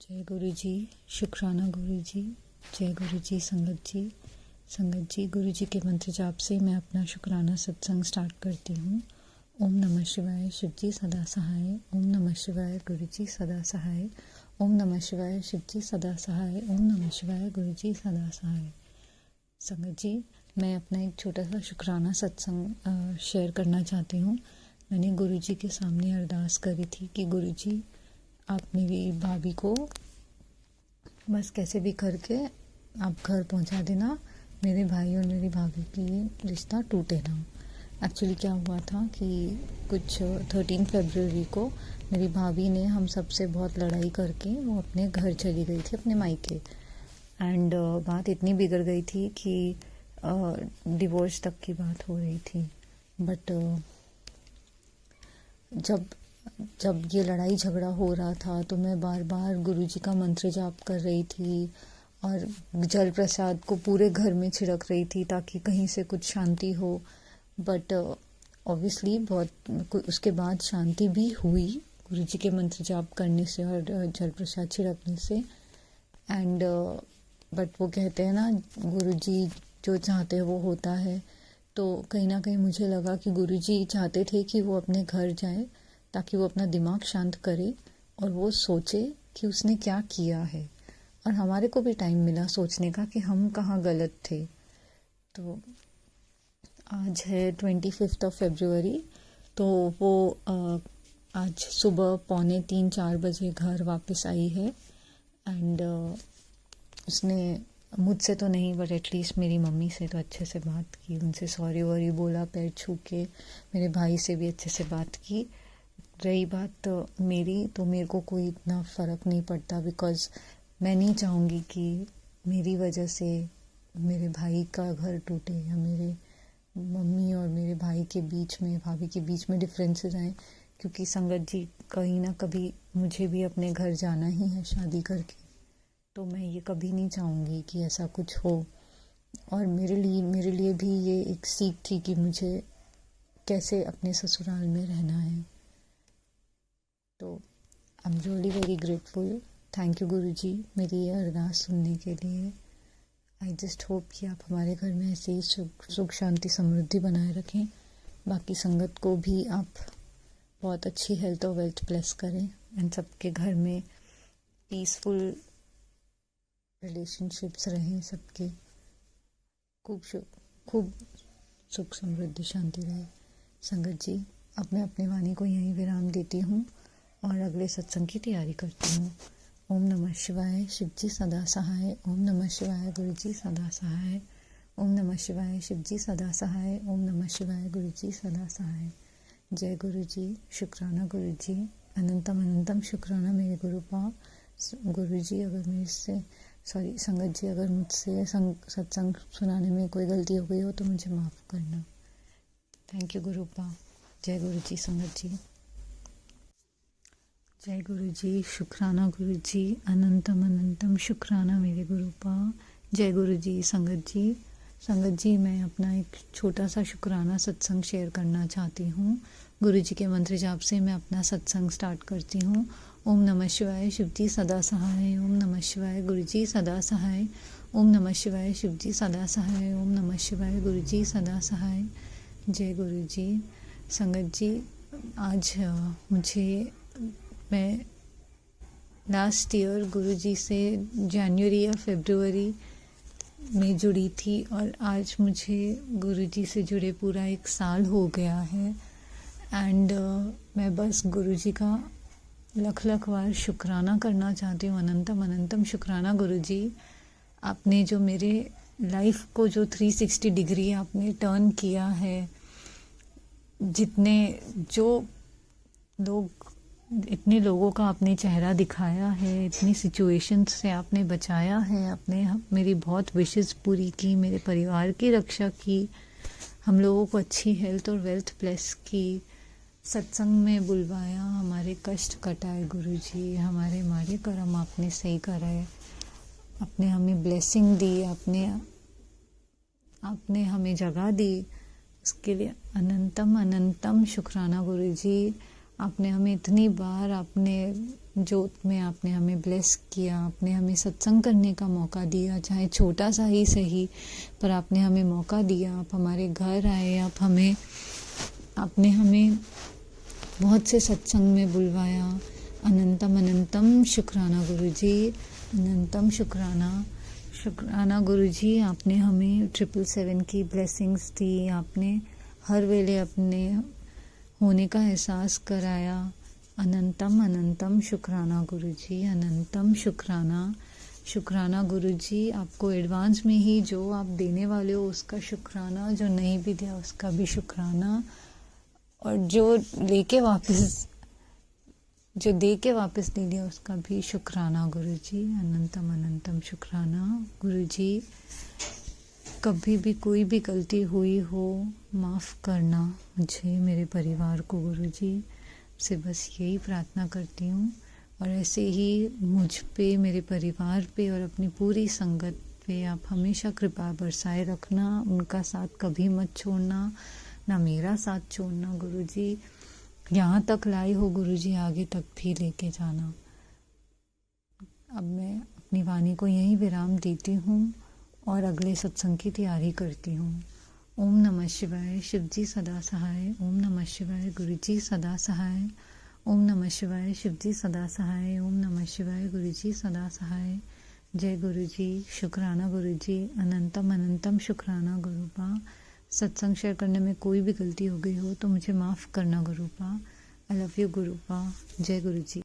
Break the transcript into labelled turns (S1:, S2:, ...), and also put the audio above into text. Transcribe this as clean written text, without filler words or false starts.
S1: जय गुरु जी, शुक्राना गुरु जी। जय गुरु जी, संगत जी। संगत जी, गुरु जी के मंत्र जाप से मैं अपना शुक्राना सत्संग स्टार्ट करती हूँ। ओम नमः शिवाय, शिव जी सदा सहाय। ओम नमः शिवाय, गुरु जी सदा सहाय। ओम नमः शिवाय, शिव जी सदा सहाय। ओम नमः शिवाय, गुरु जी सदा सहाय। संगत जी, मैं अपना एक छोटा सा शुक्राना सत्संग शेयर करना चाहती हूँ। मैंने गुरु जी के सामने अरदास करी थी कि गुरु जी, आप मेरी भाभी को बस कैसे भी करके आप घर पहुंचा देना। मेरे भाई और मेरी भाभी की रिश्ता टूटे ना। एक्चुअली क्या हुआ था कि कुछ 13 फरवरी को मेरी भाभी ने हम सब से बहुत लड़ाई करके वो अपने घर चली गई थी, अपने मायके। एंड बात इतनी बिगड़ गई थी कि डिवोर्स तक की बात हो रही थी। बट जब ये लड़ाई झगड़ा हो रहा था तो मैं बार बार गुरुजी का मंत्र जाप कर रही थी और जल प्रसाद को पूरे घर में छिड़क रही थी ताकि कहीं से कुछ शांति हो। बट ऑब्वियसली बहुत उसके बाद शांति भी हुई गुरुजी के मंत्र जाप करने से और जल प्रसाद छिड़कने से। एंड बट वो कहते हैं ना, गुरुजी जो चाहते हैं वो होता है। तो कहीं ना कहीं मुझे लगा कि गुरुजी चाहते थे कि वो अपने घर जाए ताकि वो अपना दिमाग शांत करे और वो सोचे कि उसने क्या किया है, और हमारे को भी टाइम मिला सोचने का कि हम कहाँ गलत थे। तो आज है 25 फरवरी। तो वो आज सुबह 2:45-4 बजे घर वापस आई है। एंड उसने मुझसे तो नहीं बट एटलीस्ट मेरी मम्मी से तो अच्छे से बात की, उनसे सॉरी वॉरी बोला पैर छू के। मेरे भाई से भी अच्छे से बात की। रही बात मेरी, तो मेरे को कोई इतना फ़र्क नहीं पड़ता, बिकॉज़ मैं नहीं चाहूँगी कि मेरी वजह से मेरे भाई का घर टूटे या मेरे मम्मी और मेरे भाई के बीच में, भाभी के बीच में डिफरेंसेस आए। क्योंकि संगत जी, कहीं ना कभी मुझे भी अपने घर जाना ही है शादी करके, तो मैं ये कभी नहीं चाहूँगी कि ऐसा कुछ हो। और मेरे लिए भी ये एक सीख थी कि मुझे कैसे अपने ससुराल में रहना है। तो I am really very grateful. Thank you गुरु जी, मेरी ये अरदास सुनने के लिए। आई जस्ट होप कि आप हमारे घर में ऐसे ही सुख शांति समृद्धि बनाए रखें। बाकी संगत को भी आप बहुत अच्छी हेल्थ और वेल्थ ब्लेस करें एंड सबके घर में पीसफुल रिलेशनशिप्स रहें, सबके खूब सुख समृद्धि शांति रहे। संगत जी, अब मैं अपने वाणी को यहीं विराम देती हूँ और अगले सत्संग की तैयारी करती हूँ। ओम नमः शिवाय, शिव जी सदा सहाय। ओम नमः शिवाय, गुरु जी सदा सहाय। ओम नमः शिवाय, शिव जी सदा सहाय। ओम नमः शिवाय, गुरु जी सदा सहाय। जय गुरु जी, शुक्राना गुरु जी। अनंतम अनंतम शुक्राना मेरे गुरु पाव। गुरु जी, अगर मेरे से संगत जी, अगर मुझसे सत्संग सुनाने में कोई गलती हो गई हो तो मुझे माफ़ करना। थैंक यू गुरु पाव। जय गुरु जी, संगत जी। जय गुरु जी, शुक्राना गुरु जी। अनंतम अनंतम शुक्राना मेरे गुरु पाव। जय गुरु जी, संगत जी। संगत जी, मैं अपना एक छोटा सा शुक्राना सत्संग शेयर करना चाहती हूँ। गुरु जी के मंत्र जाप से मैं अपना सत्संग स्टार्ट करती हूँ। ओम नमः शिवाय, शिव जी सदा सहाय। ओम नमः शिवाय, गुरु जी सदा सहाय। ओम नमः शिवाय, शिव जी सदा सहाय। ओम नमः शिवाय, गुरु जी सदा सहाय। जय गुरु जी। संगत जी, आज मैं लास्ट ईयर गुरुजी से जनवरी या फरवरी में जुड़ी थी और आज मुझे गुरुजी से जुड़े पूरा 1 साल हो गया है। एंड मैं बस गुरुजी का लख बार शुक्राना करना चाहती हूँ। अनंतम अनंतम शुक्राना गुरुजी। आपने जो मेरे लाइफ को जो 360 डिग्री आपने टर्न किया है, इतने लोगों का आपने चेहरा दिखाया है, इतनी सिचुएशंस से आपने बचाया है, आपने मेरी बहुत विशेस पूरी की, मेरे परिवार की रक्षा की, हम लोगों को अच्छी हेल्थ और वेल्थ ब्लेस की, सत्संग में बुलवाया, हमारे कष्ट कटाए गुरुजी, हमारे मारे कर्म आपने सही कराए, आपने हमें ब्लेसिंग दी, आपने हमें जगह दी। उसके लिए अनंतम अनंतम शुक्राना गुरुजी। आपने हमें इतनी बार आपने जोत में आपने हमें ब्लेस किया, आपने हमें सत्संग करने का मौका दिया, चाहे छोटा सा ही सही, पर आपने हमें मौका दिया। आप हमारे घर आए, आपने हमें बहुत से सत्संग में बुलवाया। अनंतम अनंतम शुक्राना गुरुजी, अनंतम शुक्राना। शुक्राना गुरुजी, आपने हमें 777 की ब्लेसिंग्स दी। आपने हर वेले अपने होने का एहसास कराया। अनंतम अनंतम शुक्राना गुरुजी, अनंतम शुक्राना। शुक्राना गुरुजी, आपको एडवांस में ही जो आप देने वाले हो उसका शुक्राना, जो नहीं भी दिया उसका भी शुक्राना, और जो दे के वापस ले लिया उसका भी शुक्राना गुरुजी। अनंतम अनंतम शुक्राना गुरुजी। कभी भी कोई भी गलती हुई हो माफ़ करना मुझे, मेरे परिवार को गुरुजी से बस यही प्रार्थना करती हूँ। और ऐसे ही मुझ पे, मेरे परिवार पे और अपनी पूरी संगत पे आप हमेशा कृपा बरसाए रखना। उनका साथ कभी मत छोड़ना, ना मेरा साथ छोड़ना गुरुजी। यहाँ तक लाई हो गुरुजी, आगे तक भी लेके जाना। अब मैं अपनी वाणी को यहीं विराम देती हूँ और अगले सत्संग की तैयारी करती हूँ। ओम नमः शिवाय, शिवजी सदा सहाय। ओम नमः शिवाय, गुरुजी सदा सहाय। ओम नमः शिवाय, शिवजी सदा सहाय। ओम नमः शिवाय, गुरुजी सदा सहाय। जय गुरुजी। शुक्राना गुरुजी, अनंतम अनंतम शुक्राना गुरुपा। सत्संग शेयर करने में कोई भी गलती हो गई हो तो मुझे माफ़ करना गुरुपा। I love you गुरुपा। जय गुरुजी।